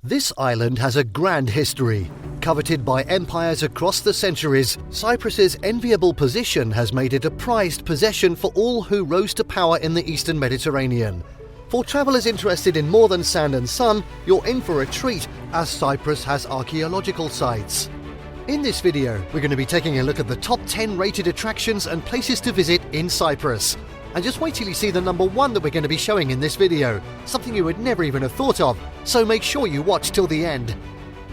This island has a grand history. Coveted by empires across the centuries, Cyprus's enviable position has made it a prized possession for all who rose to power in the Eastern Mediterranean. For travellers interested in more than sand and sun, you're in for a treat, as Cyprus has archaeological sites. In this video, we're going to be taking a look at the top 10 rated attractions and places to visit in Cyprus. And just wait till you see the number 1 that we're going to be showing in this video, something you would never even have thought of, so make sure you watch till the end.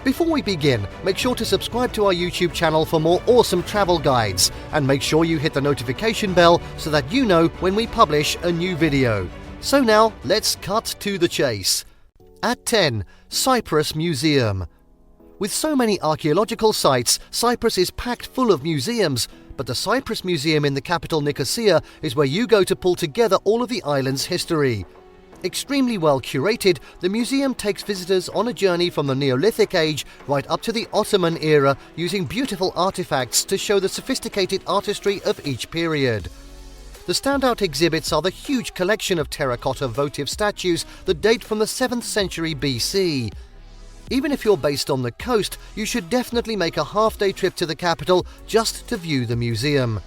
Before we begin, make sure to subscribe to our YouTube channel for more awesome travel guides, and make sure you hit the notification bell so that you know when we publish a new video. So now, let's cut to the chase. At 10, Cyprus Museum. With so many archaeological sites, Cyprus is packed full of museums, but the Cyprus Museum in the capital Nicosia is where you go to pull together all of the island's history. Extremely well curated, the museum takes visitors on a journey from the Neolithic age right up to the Ottoman era, using beautiful artifacts to show the sophisticated artistry of each period. The standout exhibits are the huge collection of terracotta votive statues that date from the 7th century BC. Even if you're based on the coast, you should definitely make a half-day trip to the capital just to view the museum.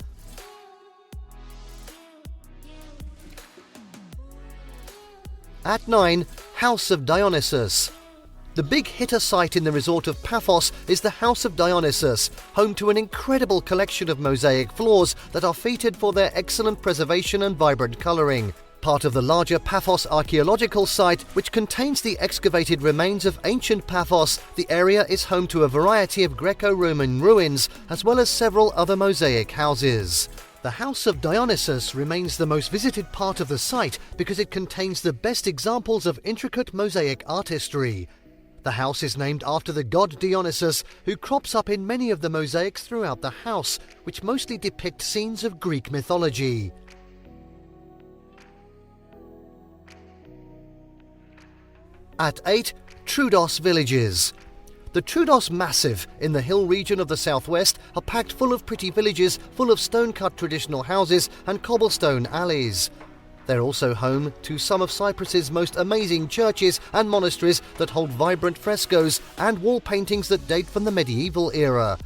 At 9, House of Dionysus. The big hitter site in the resort of Paphos is the House of Dionysus, home to an incredible collection of mosaic floors that are featured for their excellent preservation and vibrant colouring. Part of the larger Paphos archaeological site, which contains the excavated remains of ancient Paphos, the area is home to a variety of Greco-Roman ruins, as well as several other mosaic houses. The House of Dionysus remains the most visited part of the site because it contains the best examples of intricate mosaic artistry. The house is named after the god Dionysus, who crops up in many of the mosaics throughout the house, which mostly depict scenes of Greek mythology. At 8, Troodos Villages. The Troodos Massif in the hill region of the southwest are packed full of pretty villages full of stone-cut traditional houses and cobblestone alleys. They're also home to some of Cyprus's most amazing churches and monasteries that hold vibrant frescoes and wall paintings that date from the medieval era.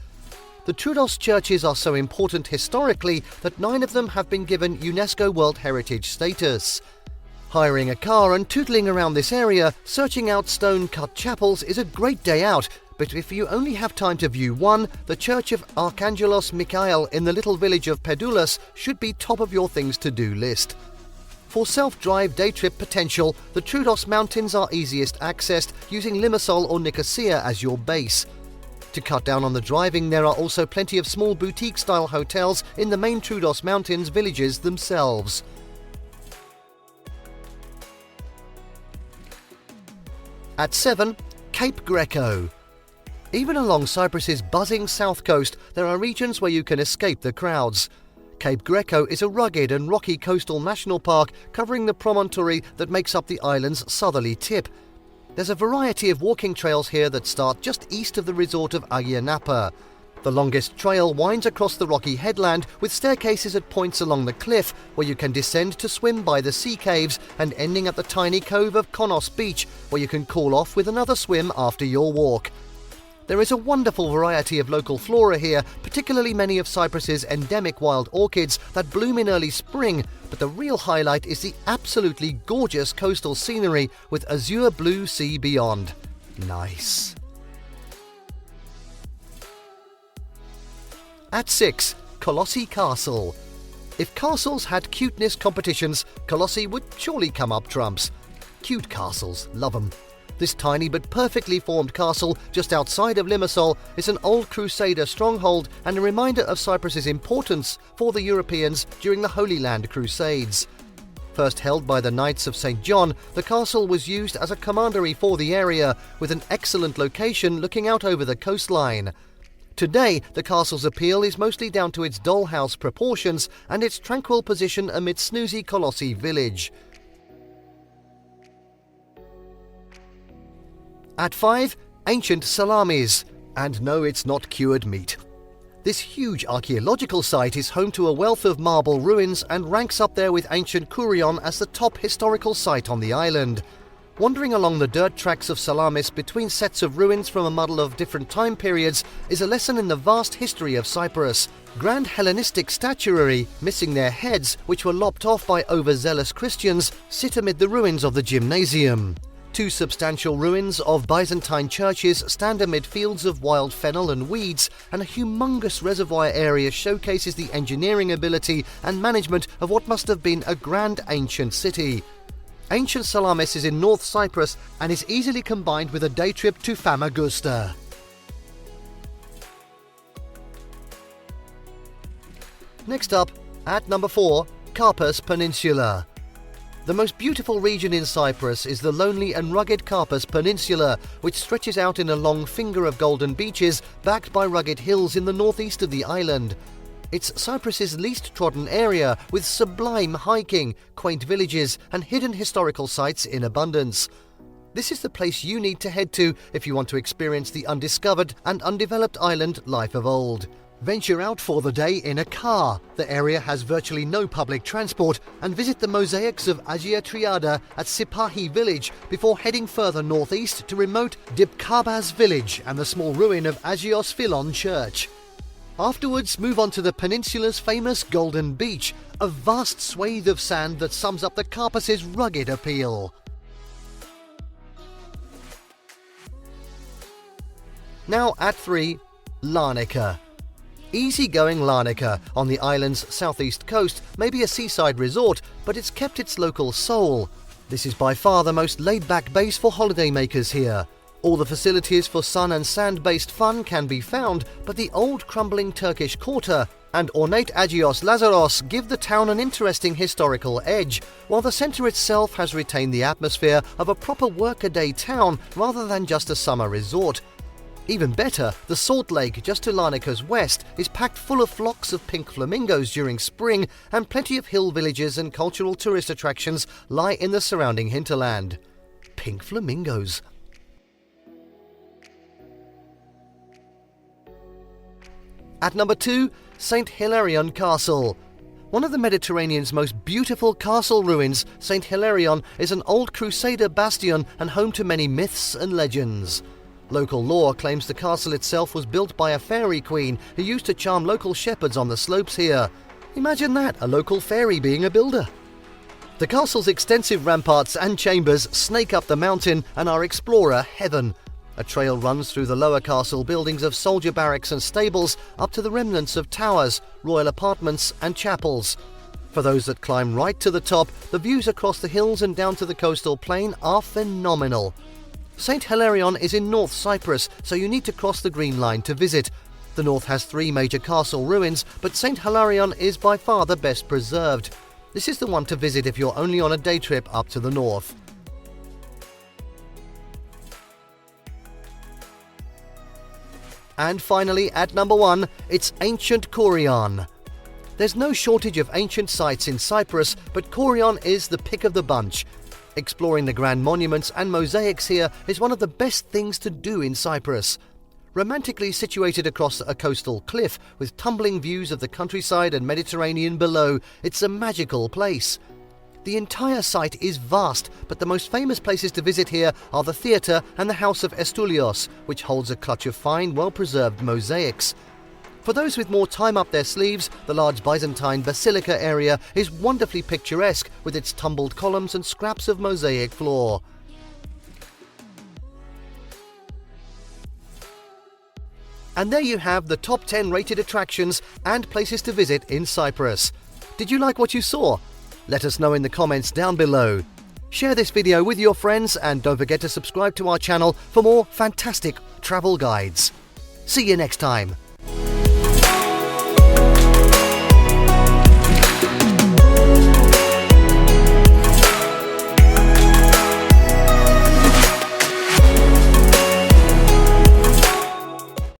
The Troodos churches are so important historically that 9 of them have been given UNESCO World Heritage status. Hiring a car and tootling around this area, searching out stone-cut chapels is a great day out, but if you only have time to view one, the Church of Archangelos Michael in the little village of Pedoulas should be top of your things-to-do list. For self-drive day trip potential, the Troodos Mountains are easiest accessed using Limassol or Nicosia as your base. To cut down on the driving, there are also plenty of small boutique-style hotels in the main Troodos Mountains villages themselves. At 7, Cape Greco. Even along Cyprus's buzzing south coast, there are regions where you can escape the crowds. Cape Greco is a rugged and rocky coastal national park covering the promontory that makes up the island's southerly tip. There's a variety of walking trails here that start just east of the resort of Agia Napa. The longest trail winds across the rocky headland with staircases at points along the cliff where you can descend to swim by the sea caves, and ending at the tiny cove of Konos Beach where you can cool off with another swim after your walk. There is a wonderful variety of local flora here, particularly many of Cyprus's endemic wild orchids that bloom in early spring, but the real highlight is the absolutely gorgeous coastal scenery with azure blue sea beyond. Nice. At 6, Kolossi Castle. If castles had cuteness competitions, Kolossi would surely come up trumps. Cute castles, love 'em. This tiny but perfectly formed castle just outside of Limassol is an old Crusader stronghold and a reminder of Cyprus's importance for the Europeans during the Holy Land Crusades. First held by the Knights of St. John, the castle was used as a commandery for the area, with an excellent location looking out over the coastline. Today, the castle's appeal is mostly down to its dollhouse proportions and its tranquil position amid snoozy Kolossi village. At 5, Ancient Salamis. And no, it's not cured meat. This huge archaeological site is home to a wealth of marble ruins and ranks up there with Ancient Kourion as the top historical site on the island. Wandering along the dirt tracks of Salamis between sets of ruins from a muddle of different time periods is a lesson in the vast history of Cyprus. Grand Hellenistic statuary, missing their heads, which were lopped off by overzealous Christians, sit amid the ruins of the gymnasium. Two substantial ruins of Byzantine churches stand amid fields of wild fennel and weeds, and a humongous reservoir area showcases the engineering ability and management of what must have been a grand ancient city. Ancient Salamis is in North Cyprus and is easily combined with a day trip to Famagusta. Next up, at number 4, Karpas Peninsula. The most beautiful region in Cyprus is the lonely and rugged Karpas Peninsula, which stretches out in a long finger of golden beaches backed by rugged hills in the northeast of the island. It's Cyprus's least trodden area, with sublime hiking, quaint villages and hidden historical sites in abundance. This is the place you need to head to if you want to experience the undiscovered and undeveloped island life of old. Venture out for the day in a car. The area has virtually no public transport, and visit the mosaics of Agia Triada at Sipahi village before heading further northeast to remote Dipkabas village and the small ruin of Agios Philon church. Afterwards, move on to the peninsula's famous Golden Beach, a vast swathe of sand that sums up the Karpas's rugged appeal. Now at 3, Larnaca. Easy-going Larnaca on the island's southeast coast may be a seaside resort, but it's kept its local soul. This is by far the most laid-back base for holidaymakers here. All the facilities for sun and sand-based fun can be found, but the old crumbling Turkish quarter and ornate Agios Lazaros give the town an interesting historical edge, while the centre itself has retained the atmosphere of a proper workaday town rather than just a summer resort. Even better, the Salt Lake just to Larnaca's west is packed full of flocks of pink flamingos during spring, and plenty of hill villages and cultural tourist attractions lie in the surrounding hinterland. Pink flamingos. At number 2, St. Hilarion Castle. One of the Mediterranean's most beautiful castle ruins, St. Hilarion is an old Crusader bastion and home to many myths and legends. Local lore claims the castle itself was built by a fairy queen who used to charm local shepherds on the slopes here. Imagine that, a local fairy being a builder. The castle's extensive ramparts and chambers snake up the mountain and are explorer heaven. A trail runs through the lower castle buildings of soldier barracks and stables up to the remnants of towers, royal apartments and chapels. For those that climb right to the top, the views across the hills and down to the coastal plain are phenomenal. St. Hilarion is in North Cyprus, so you need to cross the Green Line to visit. The north has 3 major castle ruins, but St. Hilarion is by far the best preserved. This is the one to visit if you're only on a day trip up to the north. And finally, at number 1, it's Ancient Kourion. There's no shortage of ancient sites in Cyprus, but Kourion is the pick of the bunch. Exploring the grand monuments and mosaics here is one of the best things to do in Cyprus. Romantically situated across a coastal cliff with tumbling views of the countryside and Mediterranean below, it's a magical place. The entire site is vast, but the most famous places to visit here are the theatre and the House of Dionysus, which holds a clutch of fine, well-preserved mosaics. For those with more time up their sleeves, the large Byzantine Basilica area is wonderfully picturesque with its tumbled columns and scraps of mosaic floor. And there you have the top 10 rated attractions and places to visit in Cyprus. Did you like what you saw? Let us know in the comments down below. Share this video with your friends and don't forget to subscribe to our channel for more fantastic travel guides. See you next time.